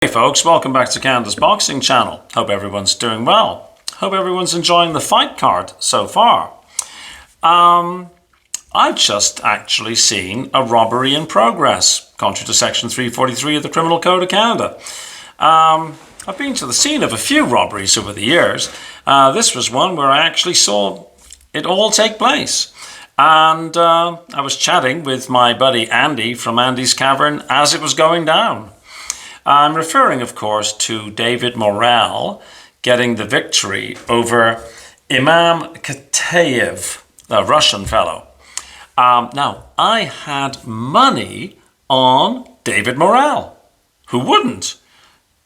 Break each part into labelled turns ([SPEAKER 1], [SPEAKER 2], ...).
[SPEAKER 1] Hey folks, welcome back to Canada's Boxing Channel. Hope everyone's doing well. Hope everyone's enjoying the fight card so far. I've just actually seen a robbery in progress, contrary to Section 343 of the Criminal Code of Canada. I've been to the scene of a few robberies over the years. This was one where I actually saw it all take place. And I was chatting with my buddy Andy from Andy's Cavern as it was going down. I'm referring, of course, to David Morrell getting the victory over Imam Khataev, a Russian fellow. Now, I had money on David Morrell. Who wouldn't?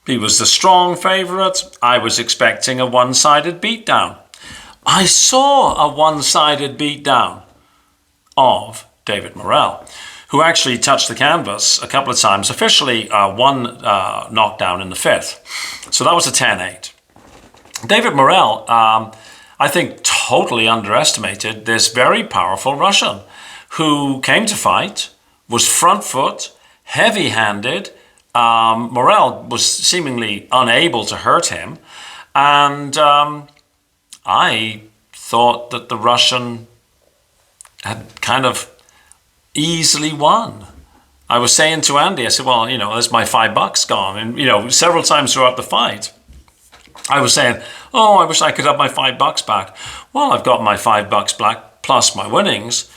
[SPEAKER 1] He was the strong favourite. I was expecting a one-sided beatdown. I saw a one-sided beatdown of David Morrell, who actually touched the canvas a couple of times, officially one knockdown in the fifth. So that was a 10-8. David Morrell, I think, totally underestimated this very powerful Russian who came to fight, was front foot, heavy-handed. Morrell was seemingly unable to hurt him. And I thought that the Russian had kind of easily won. I was saying to Andy, I said, well, there's my $5 gone. And, several times throughout the fight, I was saying, oh, I wish I could have my $5 back. Well, I've got my $5 back plus my winnings,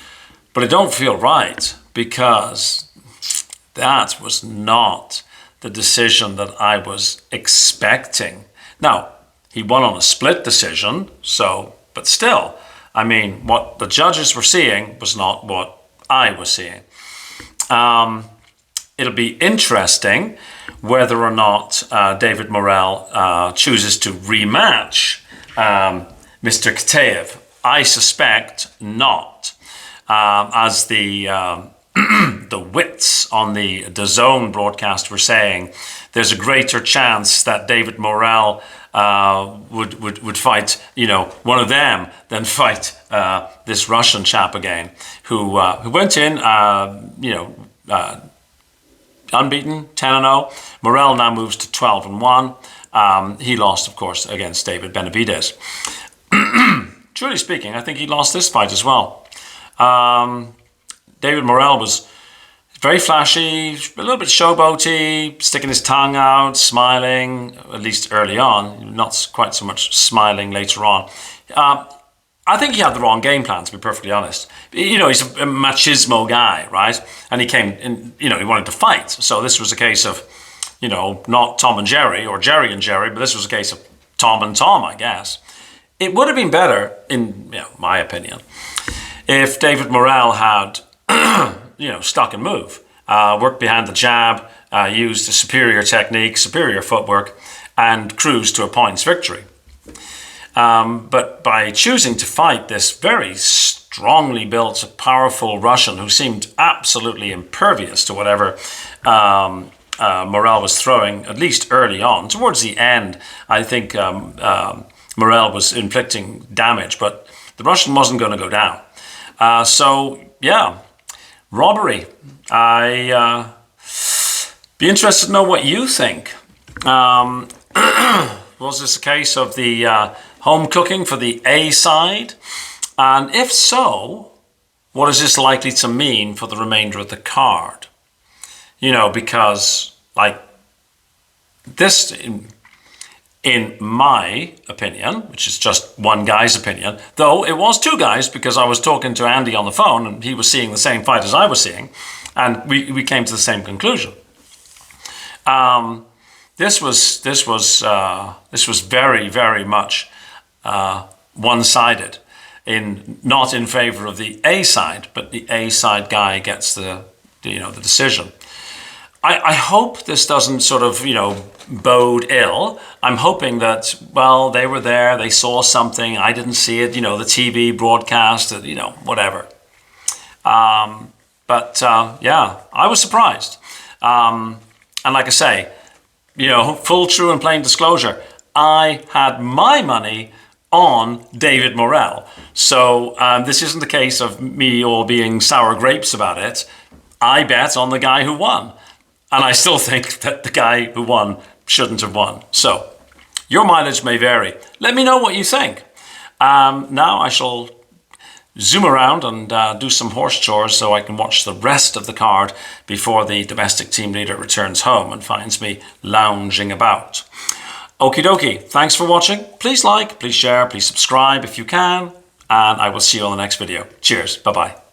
[SPEAKER 1] but it don't feel right because that was not the decision that I was expecting. Now, he won on a split decision, but still, what the judges were seeing was not what I was seeing. It'll be interesting whether or not David Morrell chooses to rematch Mr. Khataev. I suspect not, as the the wits on the DAZN broadcast were saying. There's a greater chance that David Morrell would fight, one of them than fight this Russian chap again, who went in, unbeaten, 10-0. Morrell now moves to 12-1. He lost, of course, against David Benavidez. Truly speaking, I think he lost this fight as well. David Morrell was very flashy, a little bit showboaty, sticking his tongue out, smiling, at least early on, not quite so much smiling later on. I think he had the wrong game plan, to be perfectly honest. He's a machismo guy, right? And he came in, he wanted to fight. So this was a case of, not Tom and Jerry or Jerry and Jerry, but this was a case of Tom and Tom, I guess. It would have been better, in my opinion, if David Morrell had stuck and move, worked behind the jab, used a superior technique, superior footwork, and cruised to a points victory. But by choosing to fight this very strongly built, powerful Russian who seemed absolutely impervious to whatever Morrell was throwing, at least early on, towards the end, I think Morrell was inflicting damage, but the Russian wasn't going to go down. Robbery. I be interested to know what you think. Was this a case of the home cooking for the A side? And if so, what is this likely to mean for the remainder of the card? Because this, in my opinion, which is just one guy's opinion, though it was two guys because I was talking to Andy on the phone and he was seeing the same fight as I was seeing, and we came to the same conclusion. This was very, very much one-sided, not in favor of the A side, but the A side guy gets the decision. I hope this doesn't sort of, bode ill. I'm hoping that, they were there, they saw something, I didn't see it, the TV broadcast, whatever. I was surprised. And like I say, full, true and plain disclosure, I had my money on David Morrell. So this isn't the case of me all being sour grapes about it. I bet on the guy who won. And I still think that the guy who won shouldn't have won. So, your mileage may vary. Let me know what you think. Now I shall zoom around and do some horse chores so I can watch the rest of the card before the domestic team leader returns home and finds me lounging about. Okie dokie, thanks for watching. Please like, please share, please subscribe if you can, and I will see you on the next video. Cheers, bye-bye.